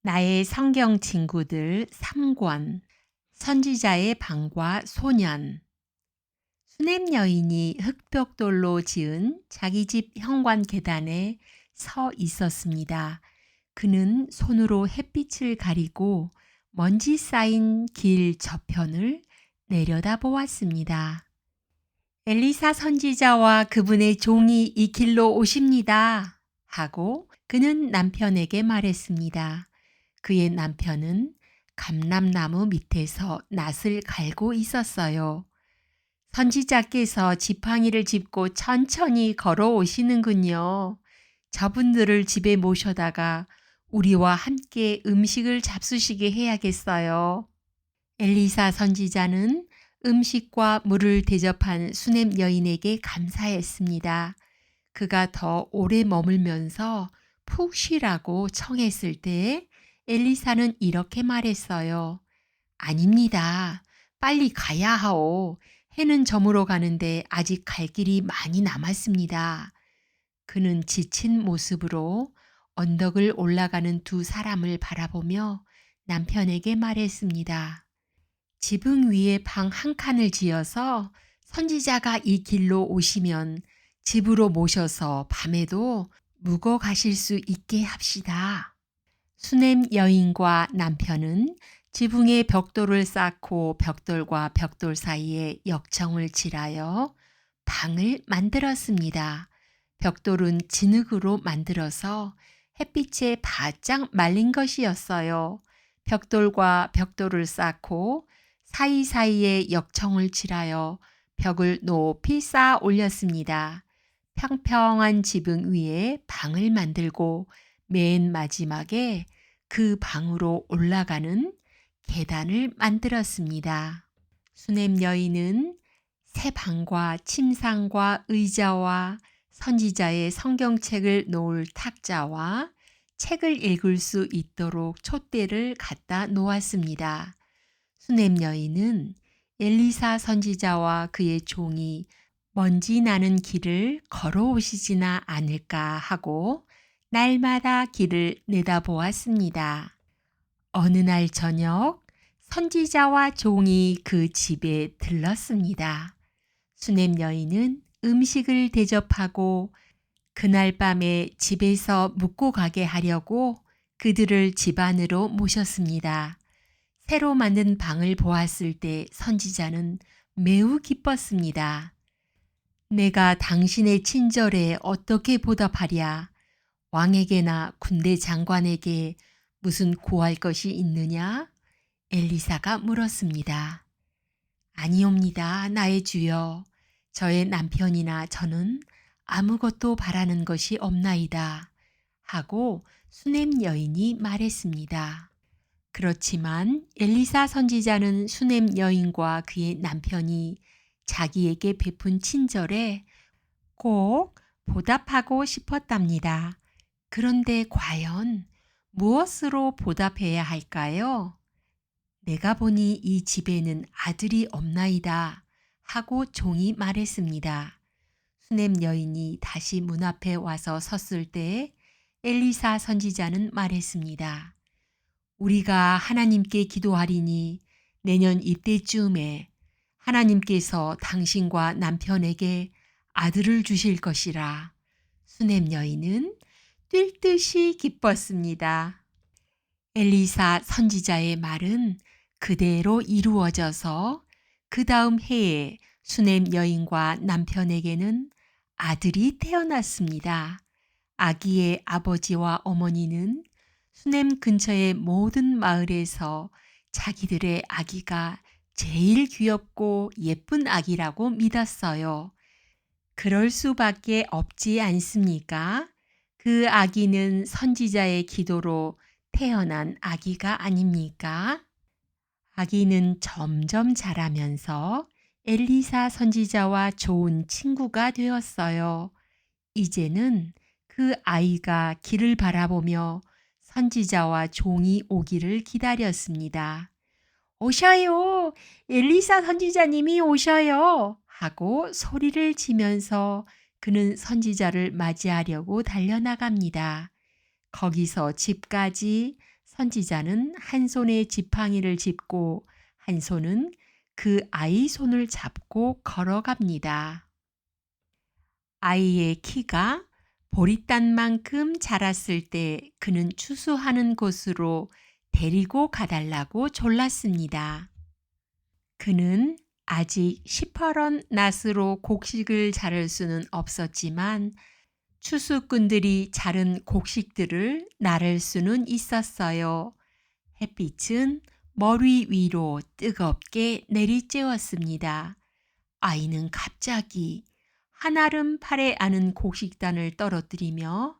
나의 성경 친구들 3권 선지자의 방과 소년. 수냄 여인이 흙벽돌로 지은 자기 집 현관 계단에 서 있었습니다. 그는 손으로 햇빛을 가리고 먼지 쌓인 길 저편을 내려다 보았습니다. 엘리사 선지자와 그분의 종이 이 길로 오십니다. 하고 그는 남편에게 말했습니다. 그의 남편은 감람나무 밑에서 낫을 갈고 있었어요. 선지자께서 지팡이를 짚고 천천히 걸어오시는군요. 저분들을 집에 모셔다가 우리와 함께 음식을 잡수시게 해야겠어요. 엘리사 선지자는 음식과 물을 대접한 수냄 여인에게 감사했습니다. 그가 더 오래 머물면서 푹 쉬라고 청했을 때 엘리사는 이렇게 말했어요. 아닙니다. 빨리 가야 하오. 해는 저물어 가는데 아직 갈 길이 많이 남았습니다. 그는 지친 모습으로 언덕을 올라가는 두 사람을 바라보며 남편에게 말했습니다. 지붕 위에 방 한 칸을 지어서 선지자가 이 길로 오시면 집으로 모셔서 밤에도 묵어 가실 수 있게 합시다. 수냄 여인과 남편은 지붕에 벽돌을 쌓고 벽돌과 벽돌 사이에 역청을 칠하여 방을 만들었습니다. 벽돌은 진흙으로 만들어서 햇빛에 바짝 말린 것이었어요. 벽돌과 벽돌을 쌓고 사이사이에 역청을 칠하여 벽을 높이 쌓아 올렸습니다. 평평한 지붕 위에 방을 만들고 맨 마지막에 그 방으로 올라가는 계단을 만들었습니다. 수냄 여인은 새 방과 침상과 의자와 선지자의 성경책을 놓을 탁자와 책을 읽을 수 있도록 촛대를 갖다 놓았습니다. 수냄 여인은 엘리사 선지자와 그의 종이 먼지 나는 길을 걸어오시지나 않을까 하고 날마다 길을 내다보았습니다. 어느 날 저녁 선지자와 종이 그 집에 들렀습니다. 수냄 여인은 음식을 대접하고 그날 밤에 집에서 묵고 가게 하려고 그들을 집 안으로 모셨습니다. 새로 만든 방을 보았을 때 선지자는 매우 기뻤습니다. 내가 당신의 친절에 어떻게 보답하랴? 왕에게나 군대 장관에게 무슨 고할 것이 있느냐? 엘리사가 물었습니다. 아니옵니다, 나의 주여. 저의 남편이나 저는 아무것도 바라는 것이 없나이다. 하고 수냄 여인이 말했습니다. 그렇지만 엘리사 선지자는 수냄 여인과 그의 남편이 자기에게 베푼 친절에 꼭 보답하고 싶었답니다. 그런데 과연 무엇으로 보답해야 할까요? 내가 보니 이 집에는 아들이 없나이다 하고 종이 말했습니다. 수냄 여인이 다시 문 앞에 와서 섰을 때 엘리사 선지자는 말했습니다. 우리가 하나님께 기도하리니 내년 이때쯤에 하나님께서 당신과 남편에게 아들을 주실 것이라. 수냄 여인은 뛸 듯이 기뻤습니다. 엘리사 선지자의 말은 그대로 이루어져서 그 다음 해에 수냄 여인과 남편에게는 아들이 태어났습니다. 아기의 아버지와 어머니는 수냄 근처의 모든 마을에서 자기들의 아기가 제일 귀엽고 예쁜 아기라고 믿었어요. 그럴 수밖에 없지 않습니까? 그 아기는 선지자의 기도로 태어난 아기가 아닙니까? 아기는 점점 자라면서 엘리사 선지자와 좋은 친구가 되었어요. 이제는 그 아이가 길을 바라보며 선지자와 종이 오기를 기다렸습니다. 오셔요! 엘리사 선지자님이 오셔요! 하고 소리를 치면서 그는 선지자를 맞이하려고 달려나갑니다. 거기서 집까지 선지자는 한 손에 지팡이를 짚고 한 손은 그 아이 손을 잡고 걸어갑니다. 아이의 키가 보릿단만큼 자랐을 때 그는 추수하는 곳으로 데리고 가달라고 졸랐습니다. 그는 아직 시퍼런 낫으로 곡식을 자를 수는 없었지만 추수꾼들이 자른 곡식들을 나를 수는 있었어요. 햇빛은 머리 위로 뜨겁게 내리쬐었습니다. 아이는 갑자기 한아름 팔에 아는 곡식단을 떨어뜨리며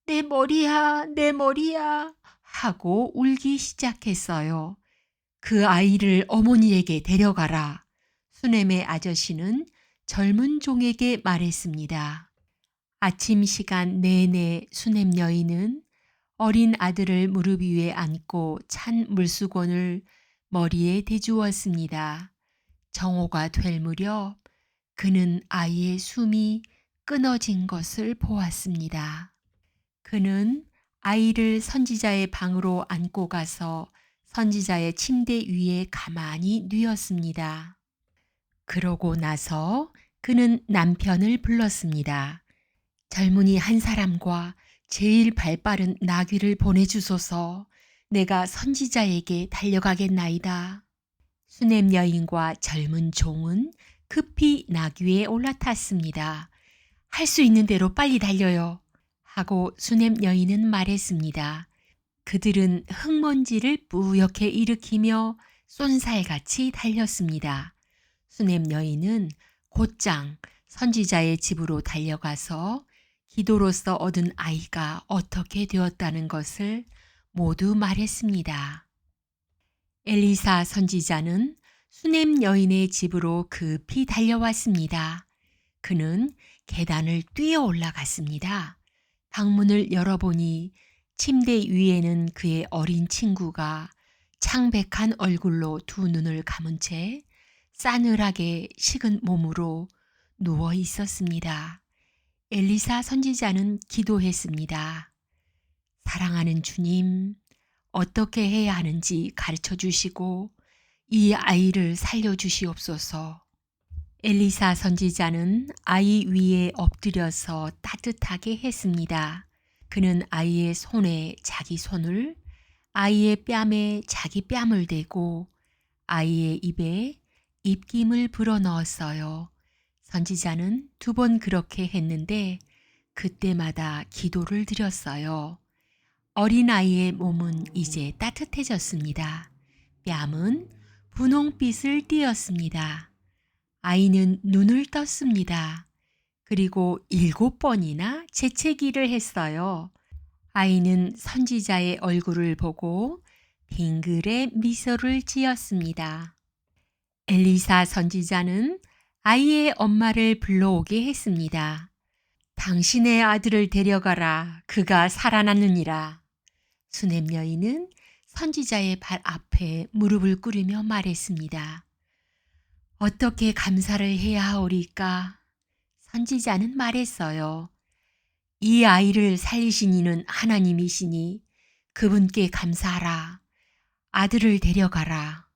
내 머리야, 내 머리야 하고 울기 시작했어요. 그 아이를 어머니에게 데려가라. 수넴의 아저씨는 젊은 종에게 말했습니다. 아침 시간 내내 수넴 여인은 어린 아들을 무릎 위에 안고 찬 물수건을 머리에 대주었습니다. 정오가 될 무렵 그는 아이의 숨이 끊어진 것을 보았습니다. 그는 아이를 선지자의 방으로 안고 가서 선지자의 침대 위에 가만히 뉘었습니다. 그러고 나서 그는 남편을 불렀습니다. 젊은이 한 사람과 제일 발빠른 나귀를 보내주소서. 내가 선지자에게 달려가겠나이다. 수넴 여인과 젊은 종은 급히 나귀에 올라탔습니다. 할 수 있는 대로 빨리 달려요. 하고 수넴 여인은 말했습니다. 그들은 흙먼지를 뿌옇게 일으키며 쏜살같이 달렸습니다. 수넴 여인은 곧장 선지자의 집으로 달려가서 기도로서 얻은 아이가 어떻게 되었다는 것을 모두 말했습니다. 엘리사 선지자는 수넴 여인의 집으로 급히 달려왔습니다. 그는 계단을 뛰어 올라갔습니다. 방문을 열어보니 침대 위에는 그의 어린 친구가 창백한 얼굴로 두 눈을 감은 채 싸늘하게 식은 몸으로 누워 있었습니다. 엘리사 선지자는 기도했습니다. 사랑하는 주님, 어떻게 해야 하는지 가르쳐 주시고 이 아이를 살려주시옵소서. 엘리사 선지자는 아이 위에 엎드려서 따뜻하게 했습니다. 그는 아이의 손에 자기 손을, 아이의 뺨에 자기 뺨을 대고 아이의 입에 입김을 불어넣었어요. 선지자는 2번 그렇게 했는데 그때마다 기도를 드렸어요. 어린아이의 몸은 이제 따뜻해졌습니다. 뺨은 분홍빛을 띠었습니다. 아이는 눈을 떴습니다. 그리고 7번이나 재채기를 했어요. 아이는 선지자의 얼굴을 보고 빙그레 미소를 지었습니다. 엘리사 선지자는 아이의 엄마를 불러오게 했습니다. 당신의 아들을 데려가라. 그가 살아났느니라. 수넴 여인은 선지자의 발 앞에 무릎을 꿇으며 말했습니다. 어떻게 감사를 해야 하오리까? 선지자는 말했어요. 이 아이를 살리신 이는 하나님이시니 그분께 감사하라. 아들을 데려가라.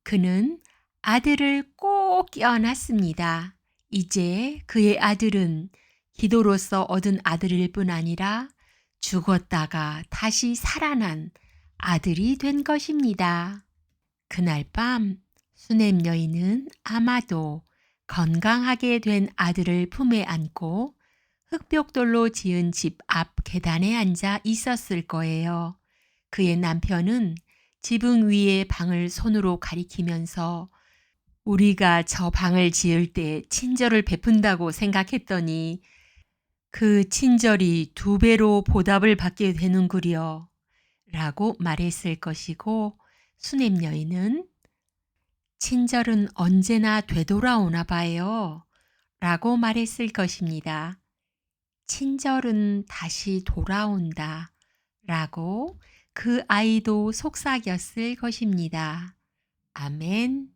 그는 아들을 꼭 껴안았습니다. 이제 그의 아들은 기도로서 얻은 아들일 뿐 아니라 죽었다가 다시 살아난 아들이 된 것입니다. 그날 밤 수넴 여인은 아마도 건강하게 된 아들을 품에 안고 흙벽돌로 지은 집 앞 계단에 앉아 있었을 거예요. 그의 남편은 지붕 위의 방을 손으로 가리키면서 우리가 저 방을 지을 때 친절을 베푼다고 생각했더니 그 친절이 2배로 보답을 받게 되는구려 라고 말했을 것이고 수넴 여인은 친절은 언제나 되돌아오나 봐요 라고 말했을 것입니다. 친절은 다시 돌아온다 라고 그 아이도 속삭였을 것입니다. 아멘.